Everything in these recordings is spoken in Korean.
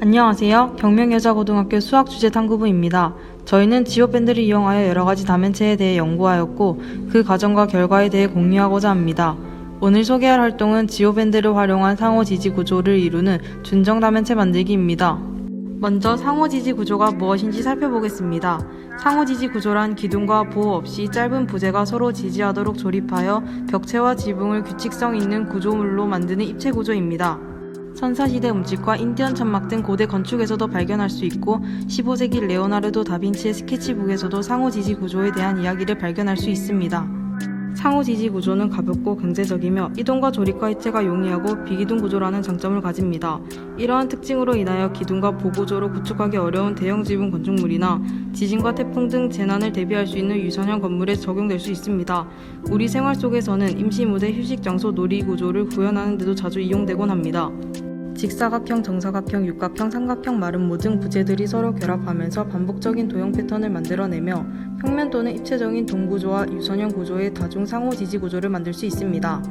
안녕하세요. 경명여자고등학교 수학주제탐구부입니다. 저희는 지오밴드를 이용하여 여러가지 다면체에 대해 연구하였고 그 과정과 결과에 대해 공유하고자 합니다. 오늘 소개할 활동은 지오밴드를 활용한 상호지지 구조를 이루는 준정다면체 만들기입니다. 먼저 상호지지 구조가 무엇인지 살펴보겠습니다. 상호지지 구조란 기둥과 보호 없이 짧은 부재가 서로 지지하도록 조립하여 벽체와 지붕을 규칙성 있는 구조물로 만드는 입체 구조입니다. 선사시대 움집과 인디언 천막 등 고대 건축에서도 발견할 수 있고 15세기 레오나르도 다빈치의 스케치북에서도 상호지지 구조에 대한 이야기를 발견할 수 있습니다. 상호지지 구조는 가볍고 경제적이며 이동과 조립과 해체가 용이하고 비기둥 구조라는 장점을 가집니다. 이러한 특징으로 인하여 기둥과 보구조로 구축하기 어려운 대형 지붕 건축물이나 지진과 태풍 등 재난을 대비할 수 있는 유선형 건물에 적용될 수 있습니다. 우리 생활 속에서는 임시무대, 휴식장소, 놀이구조를 구현하는 데도 자주 이용되곤 합니다. 직사각형, 정사각형, 육각형, 삼각형, 마름모 등 부재들이 서로 결합하면서 반복적인 도형 패턴을 만들어내며 평면 또는 입체적인 동구조와 유선형 구조의 다중 상호지지 구조를 만들 수 있습니다.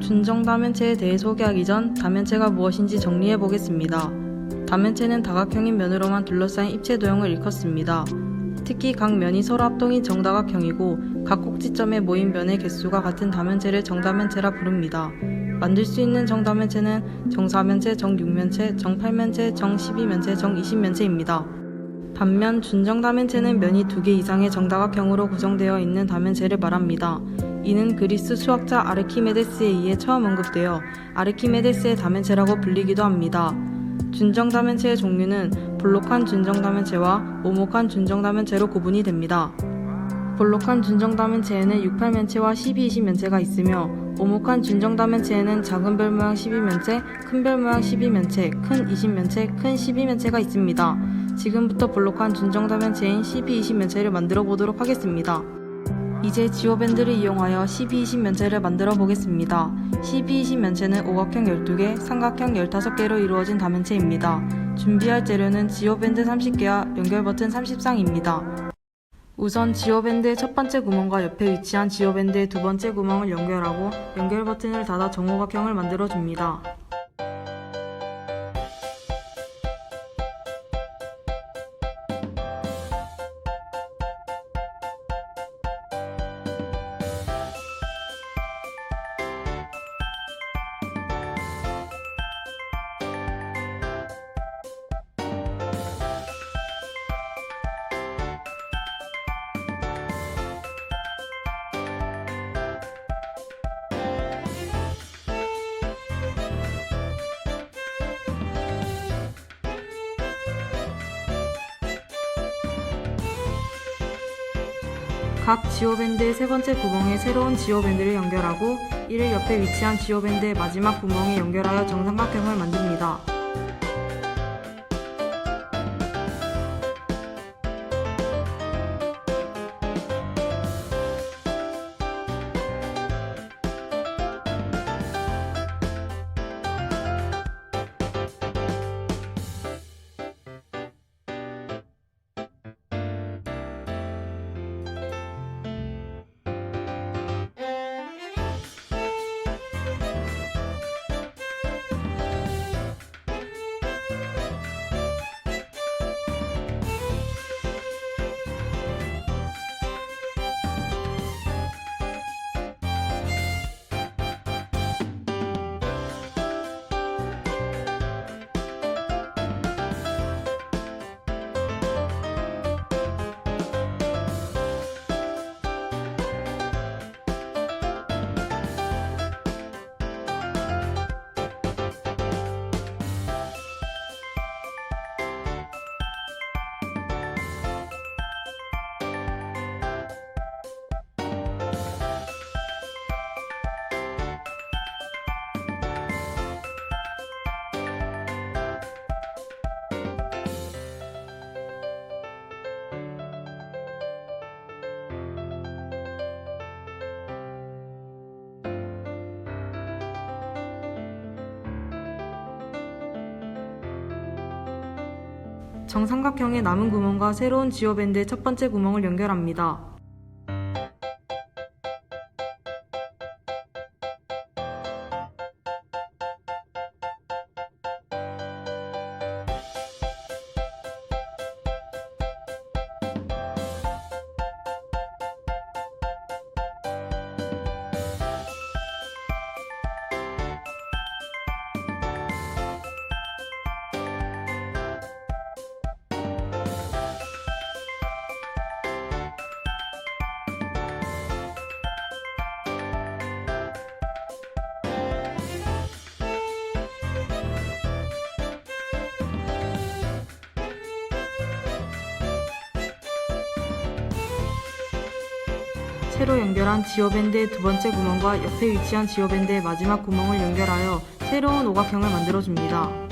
준정다면체에 대해 소개하기 전 다면체가 무엇인지 정리해 보겠습니다. 다면체는 다각형인 면으로만 둘러싸인 입체 도형을 일컫습니다. 특히 각 면이 서로 합동인 정다각형이고 각 꼭지점에 모인 면의 개수가 같은 다면체를 정다면체라 부릅니다. 만들 수 있는 정다면체는 정사면체, 정육면체, 정팔면체, 정십이면체, 정이십면체입니다. 반면 준정다면체는 면이 2개 이상의 정다각형으로 구성되어 있는 다면체를 말합니다. 이는 그리스 수학자 아르키메데스에 의해 처음 언급되어 아르키메데스의 다면체라고 불리기도 합니다. 준정다면체의 종류는 볼록한 준정다면체와 오목한 준정다면체로 구분이 됩니다. 볼록한 준정다면체에는 68면체와 1220면체가 있으며 오목한 준정다면체에는 작은 별 모양 12면체, 큰 별 모양 12면체, 큰 20면체, 큰 12면체가 있습니다. 지금부터 볼록한 준정다면체인 1220면체를 만들어 보도록 하겠습니다. 이제 지오밴드를 이용하여 1220면체를 만들어 보겠습니다. 1220면체는 오각형 12개, 삼각형 15개로 이루어진 다면체입니다. 준비할 재료는 지오밴드 30개와 연결 버튼 30쌍입니다. 우선 지오밴드의 첫 번째 구멍과 옆에 위치한 지오밴드의 두 번째 구멍을 연결하고 연결 버튼을 닫아 정오각형을 만들어 줍니다. 각 지오밴드의 세 번째 구멍에 새로운 지오밴드를 연결하고 이를 옆에 위치한 지오밴드의 마지막 구멍에 연결하여 정삼각형을 만듭니다. 정삼각형의 남은 구멍과 새로운 지오밴드의 첫 번째 구멍을 연결합니다. 새로 연결한 지오밴드의 두 번째 구멍과 옆에 위치한 지오밴드의 마지막 구멍을 연결하여 새로운 오각형을 만들어줍니다.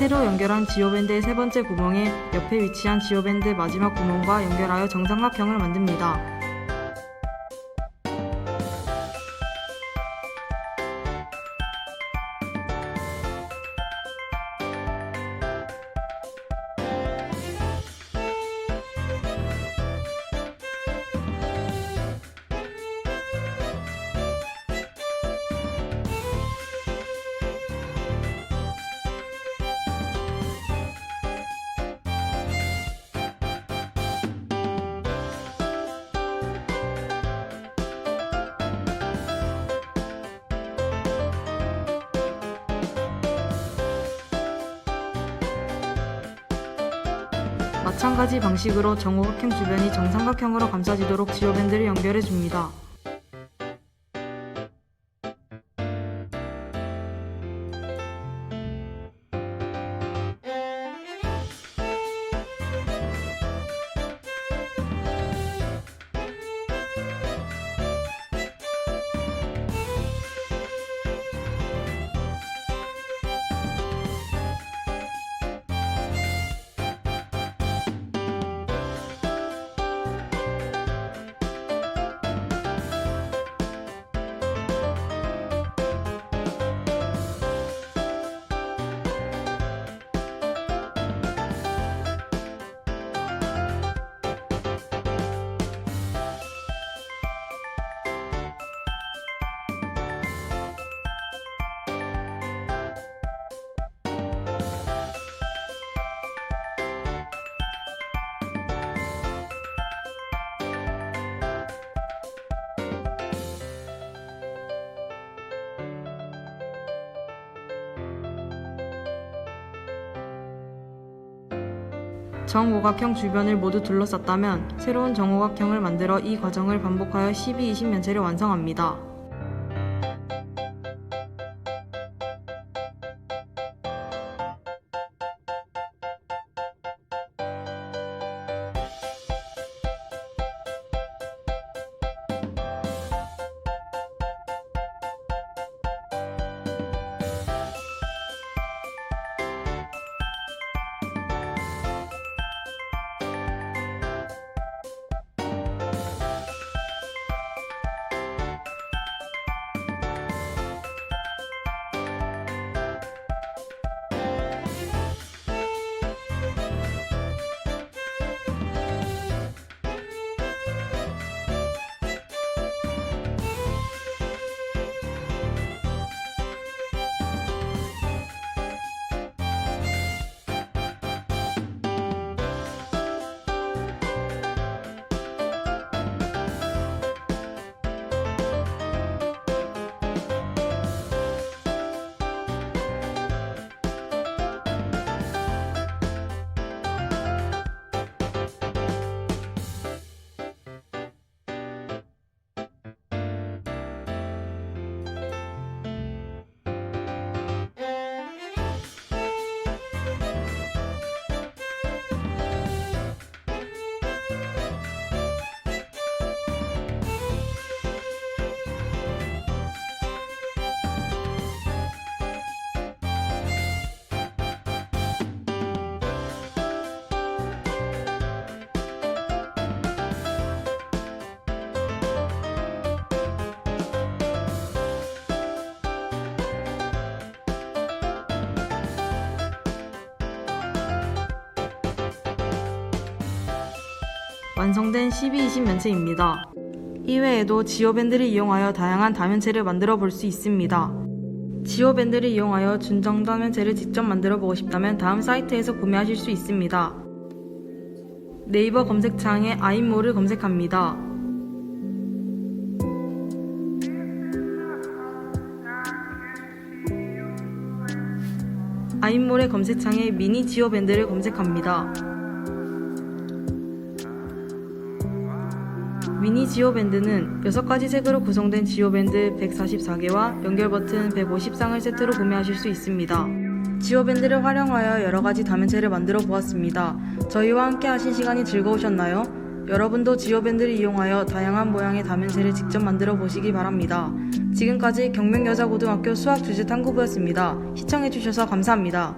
새로 연결한 지오밴드의 세 번째 구멍에 옆에 위치한 지오밴드 마지막 구멍과 연결하여 정삼각형을 만듭니다. 마찬가지 방식으로 정오각형 주변이 정삼각형으로 감싸지도록 지오밴드를 연결해 줍니다. 정오각형 주변을 모두 둘러쌌다면 새로운 정오각형을 만들어 이 과정을 반복하여 12, 20면체를 완성합니다. 완성된 12-20 면체입니다. 이외에도 지오밴드를 이용하여 다양한 다면체를 만들어 볼 수 있습니다. 지오밴드를 이용하여 준정 다면체를 직접 만들어 보고 싶다면 다음 사이트에서 구매하실 수 있습니다. 네이버 검색창에 아임몰을 검색합니다. 아임몰의 검색창에 미니 지오밴드를 검색합니다. 미니 지오밴드는 6가지 색으로 구성된 지오밴드 144개와 연결 버튼 150쌍을 세트로 구매하실 수 있습니다. 지오밴드를 활용하여 여러가지 다면체를 만들어 보았습니다. 저희와 함께 하신 시간이 즐거우셨나요? 여러분도 지오밴드를 이용하여 다양한 모양의 다면체를 직접 만들어 보시기 바랍니다. 지금까지 경명여자고등학교 수학주제탐구부였습니다. 시청해주셔서 감사합니다.